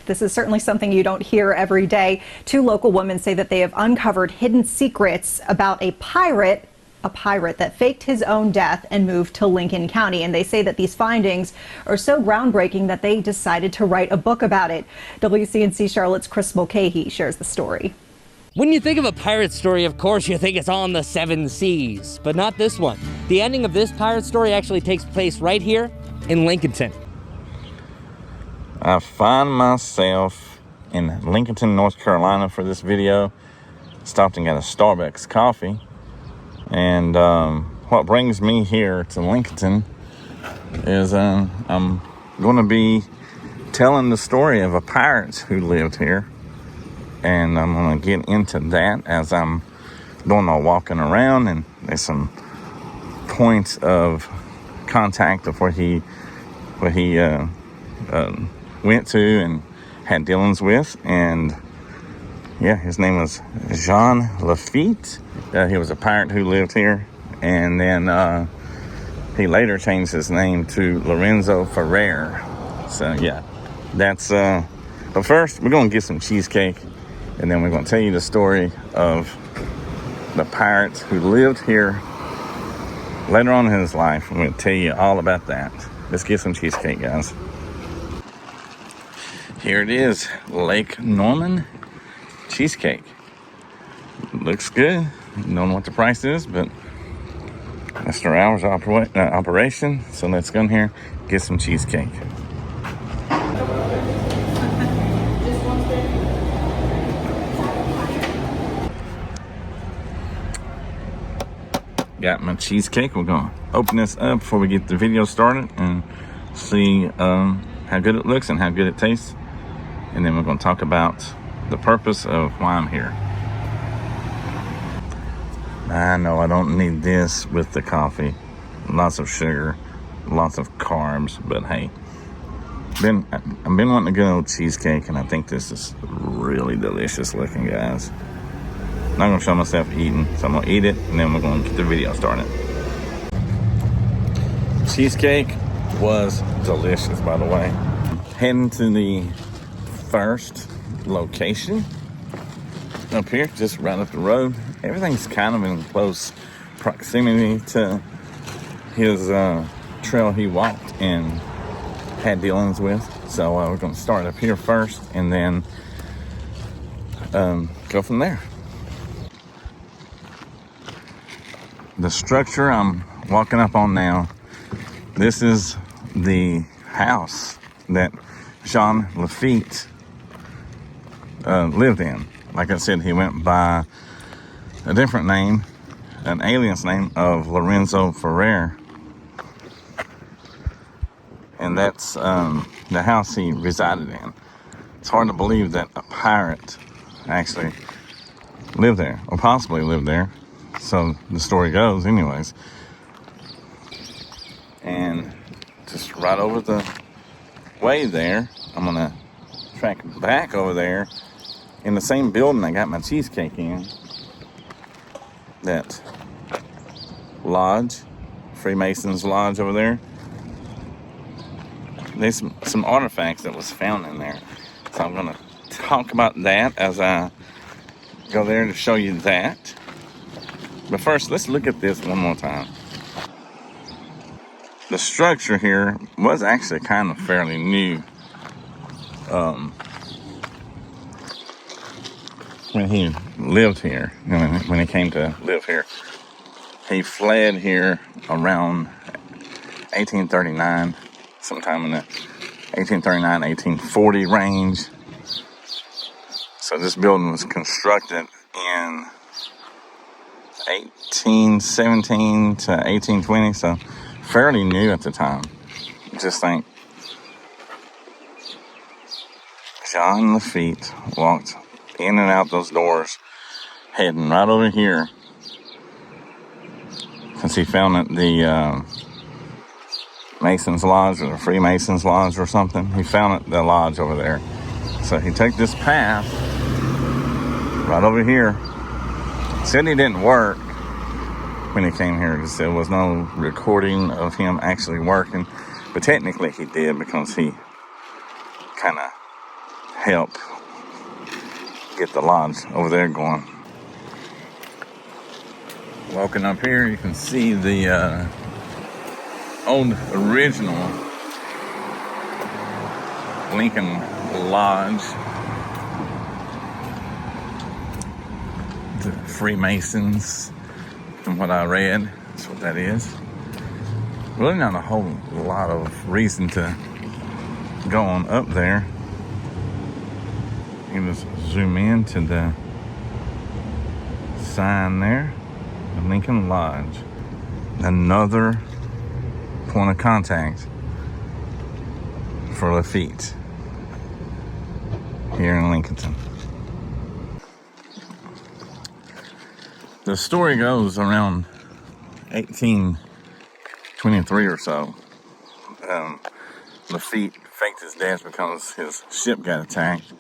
This is certainly something you don't hear every day. Two local women say that they have uncovered hidden secrets about a pirate that faked his own death and moved to Lincoln County. And they say that these findings are so groundbreaking that they decided to write a book about it. WCNC Charlotte's Chris Mulcahy shares the story. When you think of a pirate story, of course, you think it's on the 7 seas, but not this one. The ending of this pirate story actually takes place right here in Lincolnton. I find myself in Lincolnton, North Carolina for this video. Stopped and got a Starbucks coffee. And what brings me here to Lincolnton is I'm going to be telling the story of a pirate who lived here. And I'm going to get into that as I'm doing my walking around. And there's some points of contact of where he went to and had dealings with. And yeah, his name was Jean Laffite. He was a pirate who lived here. And then he later changed his name to Lorenzo Ferrer. So yeah, that's but first we're going to get some cheesecake. And then we're going to tell you the story of the pirate who lived here later on in his life. I'm going to tell you all about that. Let's get some cheesecake, guys. Here it is, Lake Norman cheesecake. Looks good. Don't know what the price is, but that's their hours of operation. So let's go in here, get some cheesecake. Got my cheesecake. We're gonna open this up before we get the video started and see how good it looks and how good it tastes. And then we're gonna talk about the purpose of why I'm here. I know I don't need this with the coffee. Lots of sugar, lots of carbs, but hey. I've been wanting a good old cheesecake, and I think this is really delicious looking, guys. I'm not gonna show myself eating, so I'm gonna eat it, and then we're gonna get the video started. Cheesecake was delicious, by the way. Heading to the first location up here, just right up the road. Everything's kind of in close proximity to his trail he walked and had dealings with. So we're gonna start up here first, and then go from there. The structure I'm walking up on now, this is the house that Jean Laffite lived in. Like I said, he went by a different name, an alias name of Lorenzo Ferrer. And that's the house he resided in. It's hard to believe that a pirate actually lived there, or possibly lived there. So the story goes anyways. And just right over the way there, I'm gonna track back over there in the same building I got my cheesecake in. That lodge, Freemasons Lodge over there. There's some artifacts that was found in there. So I'm gonna talk about that as I go there to show you that. But first, let's look at this one more time. The structure here was actually kind of fairly new. When he lived here, when he came to live here, he fled here around 1839, sometime in the 1839, 1840 range. So this building was constructed in 1817 to 1820, so fairly new at the time. Just think, Jean Laffite walked in and out those doors, heading right over here, because he found that the Mason's Lodge or the Freemasons Lodge or something. He found it, the lodge over there. So he took this path right over here. Said he didn't work when he came here, because there was no recording of him actually working. But technically he did, because he kind of help get the lodge over there going. Walking up here, you can see the old original Lincoln Lodge. The Freemasons, from what I read, that's what that is. Really not a whole lot of reason to go on up there. You can just zoom in to the sign there, the Lincoln Lodge. Another point of contact for Lafitte here in Lincolnton. The story goes around 1823 or so. Lafitte faked his death because his ship got attacked.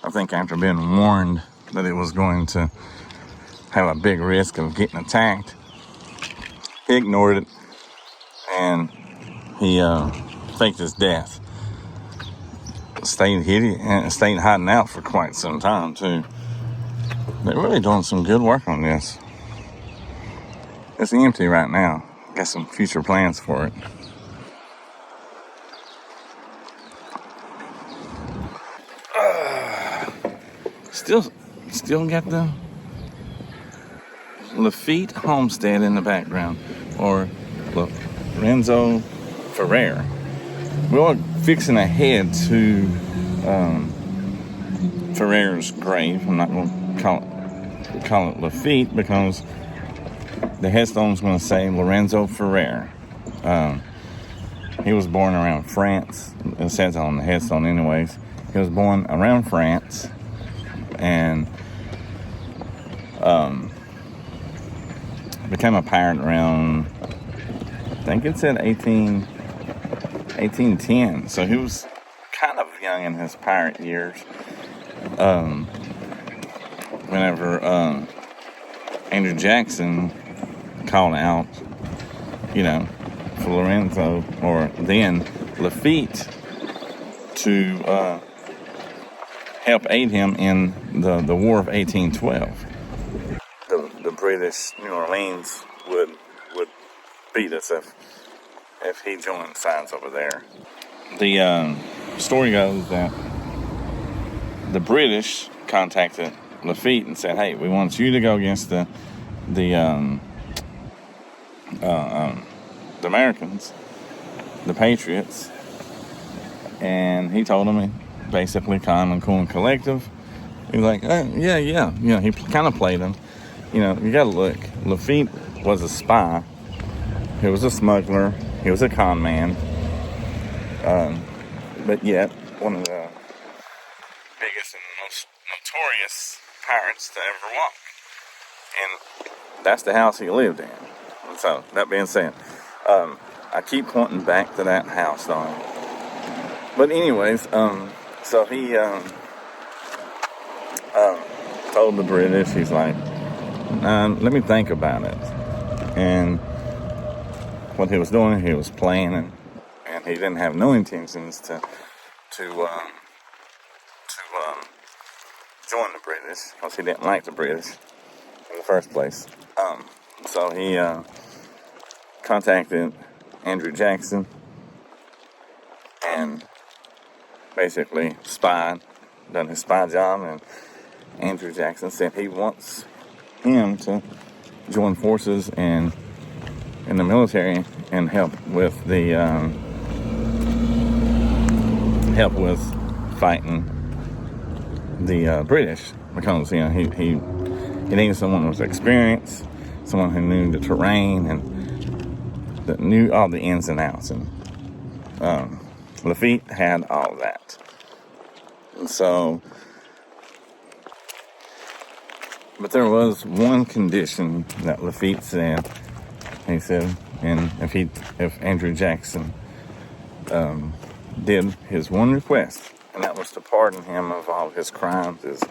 I think after being warned that it was going to have a big risk of getting attacked, he ignored it and he faked his death. Stayed hiding out for quite some time too. They're really doing some good work on this. It's empty right now. Got some future plans for it. Still got the Lafitte homestead in the background, or Lorenzo Ferrer. We're fixing to head to Ferrer's grave. I'm not going to call it Lafitte because the headstone's going to say Lorenzo Ferrer. He was born around France. It says on the headstone anyways. He was born around France and became a pirate around, I think it said 1810. So he was kind of young in his pirate years. Whenever Andrew Jackson called out, for Lorenzo, or then Lafitte, to help aid him in the War of 1812. The British New Orleans would beat us if he joined sides over there. The story goes that the British contacted Lafitte and said, "Hey, we want you to go against the Americans, the Patriots." And he told them, basically calm and cool and collective. He was like, yeah. He kind of played him. You got to look. Lafitte was a spy. He was a smuggler. He was a con man. But yet, one of the biggest and most notorious pirates to ever walk. And that's the house he lived in. So, that being said, I keep pointing back to that house, though. But anyways, so he told the British, he's like, let me think about it. And what he was doing, he was playing, and he didn't have no intentions to join the British, because he didn't like the British in the first place. So he contacted Andrew Jackson and basically done his spy job, and Andrew Jackson said he wants him to join forces in the military and help with fighting the British, because he needed someone with experience, someone who knew the terrain and that knew all the ins and outs, and Lafitte had all that. And so, but there was one condition that Lafitte said. He said, and if Andrew Jackson did his one request, and that was to pardon him of all his crimes, his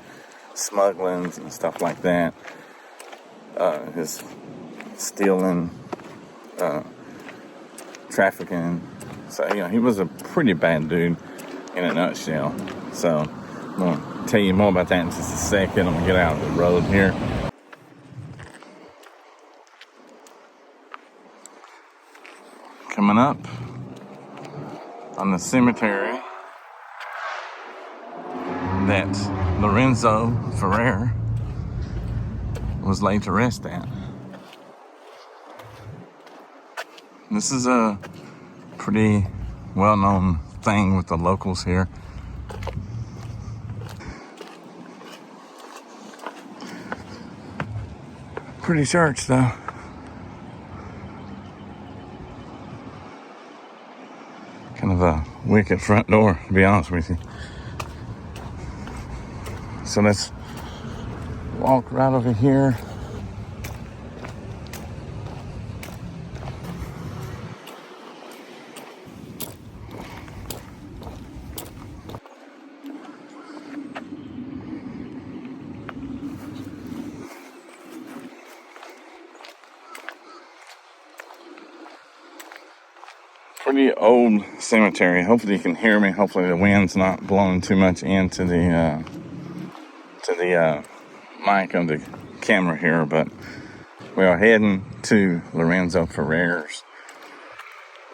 smugglings and stuff like that, his stealing, trafficking. So, he was a pretty bad dude in a nutshell. So, I'll tell you more about that in just a second. I'm going to get out of the road here. Coming up on the cemetery that Lorenzo Ferrer was laid to rest at. This is a pretty well-known thing with the locals here. Pretty church though. Kind of a wicked front door, to be honest with you. So let's walk right over here. Pretty old cemetery. Hopefully you can hear me. Hopefully the wind's not blowing too much into the mic of the camera here. But we are heading to Lorenzo Ferrer's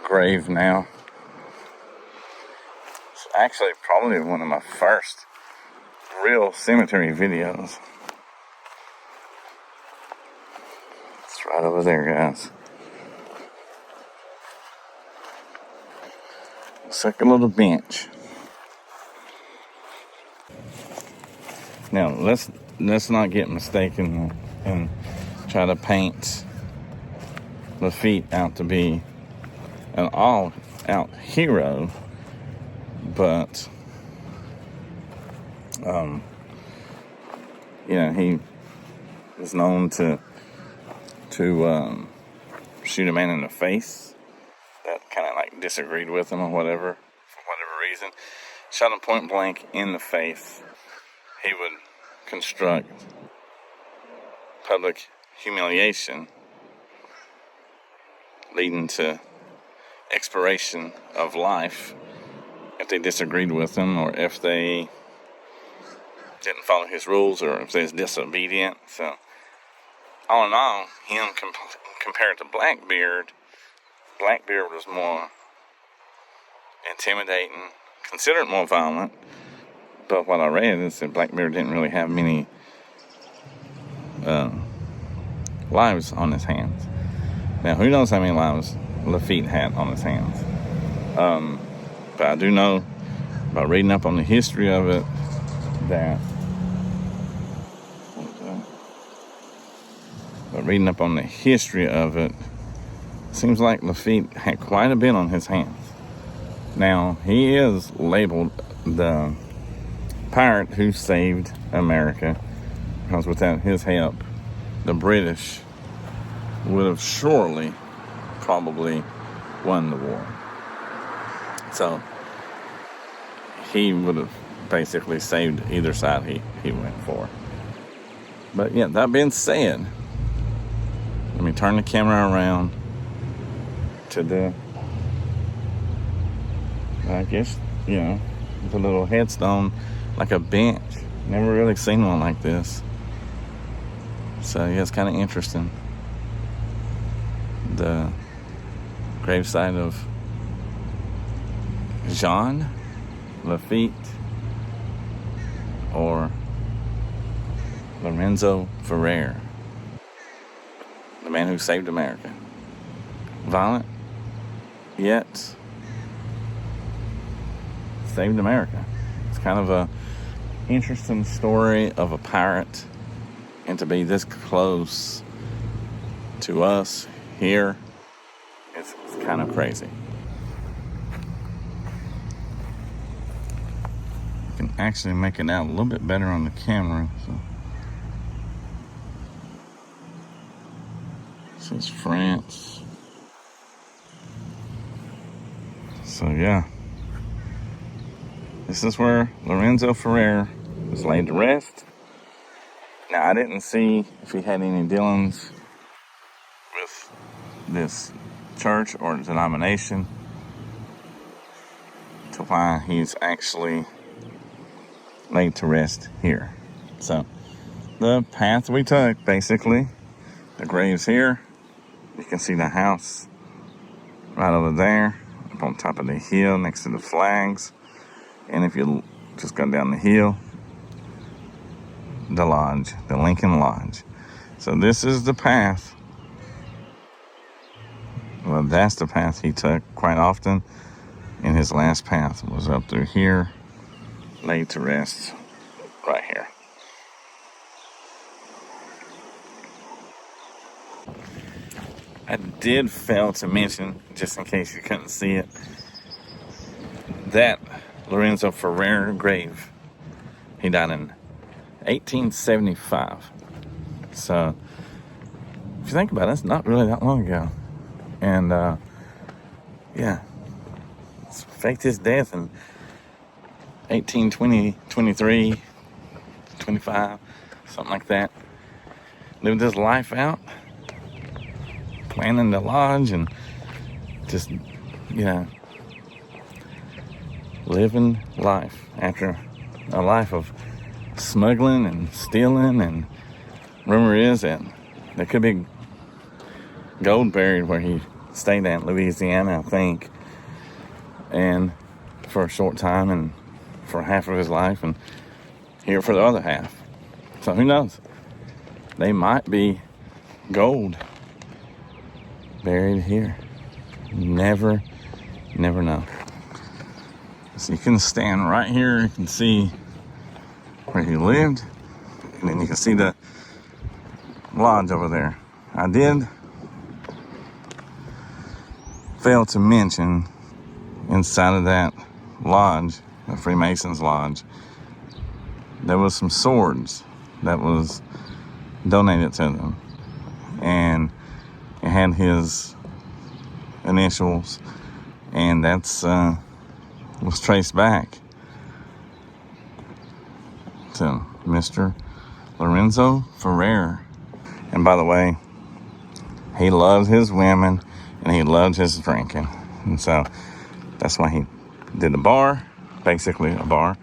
grave now. It's actually probably one of my first real cemetery videos. It's right over there, guys. It's like a little bench. Now let's not get mistaken and try to paint Lafitte out to be an all-out hero, but he was known to shoot a man in the face that kind of like disagreed with him or whatever, for whatever reason. Shot him point blank in the face. He would construct public humiliation, leading to expiration of life if they disagreed with him, or if they didn't follow his rules, or if they was disobedient. So all in all, him compared to Blackbeard was more intimidating, considered more violent. But what I read is that Blackbeard didn't really have many lives on his hands. Now, who knows how many lives Lafitte had on his hands? But I do know, by reading up on the history of it, that seems like Lafitte had quite a bit on his hands. Now, he is labeled the pirate who saved America, because without his help, the British would have surely probably won the war. So he would have basically saved either side he went for. But yeah, that being said, let me turn the camera around to the, I guess, the little headstone, like a bench. Never really seen one like this. So yeah, it's kind of interesting. The gravesite of Jean Laffite, or Lorenzo Ferrer, the man who saved America. Violent, yet saved America. It's kind of a interesting story of a pirate, and to be this close to us here, it's kind of crazy. You can actually make it out a little bit better on the camera. This is France. So yeah, this is where Lorenzo Ferrer was laid to rest. Now, I didn't see if he had any dealings with this church or denomination to why he's actually laid to rest here. So the path we took, basically, the grave's here. You can see the house right over there, up on top of the hill next to the flags. And if you just go down the hill, the lodge, the Lincoln Lodge. So this is the path. Well, that's the path he took quite often. And his last path was up through here, laid to rest right here. I did fail to mention, just in case you couldn't see it, that Lorenzo Ferrer grave, he died in 1875. So, if you think about it, it's not really that long ago. And, yeah, faked his death in 1820, 23, 25, something like that. Lived his life out, planning the lodge and just, living life after a life of smuggling and stealing. And rumor is that there could be gold buried where he stayed at in Louisiana, I think, and for a short time and for half of his life, and here for the other half. So who knows? They might be gold buried here. Never know. So you can stand right here, you can see where he lived, and then you can see the lodge over there. I did fail to mention inside of that lodge, the Freemasons lodge, there was some swords that was donated to them, and it had his initials, and that's was traced back to Mr. Lorenzo Ferrer. And by the way, he loved his women and he loved his drinking, and so that's why he did a bar, basically a bar,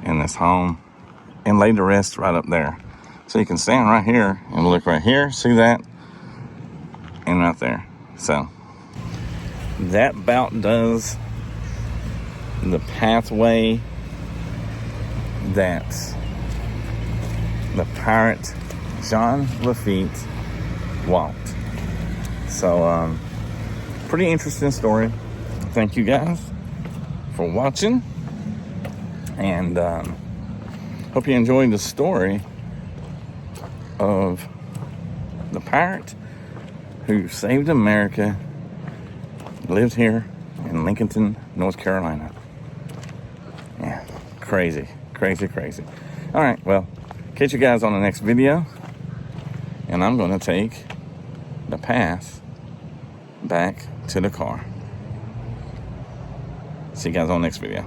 in this home, and laid to rest right up there. So you can stand right here and look right here, see that, and right there. So that about does the pathway that the pirate Jean Laffite walked. So, pretty interesting story. Thank you guys for watching, and hope you enjoyed the story of the pirate who saved America, lived here in Lincolnton, North Carolina. Yeah, crazy. All right, well, catch you guys on the next video, and I'm going to take the path back to the car. See you guys on the next video.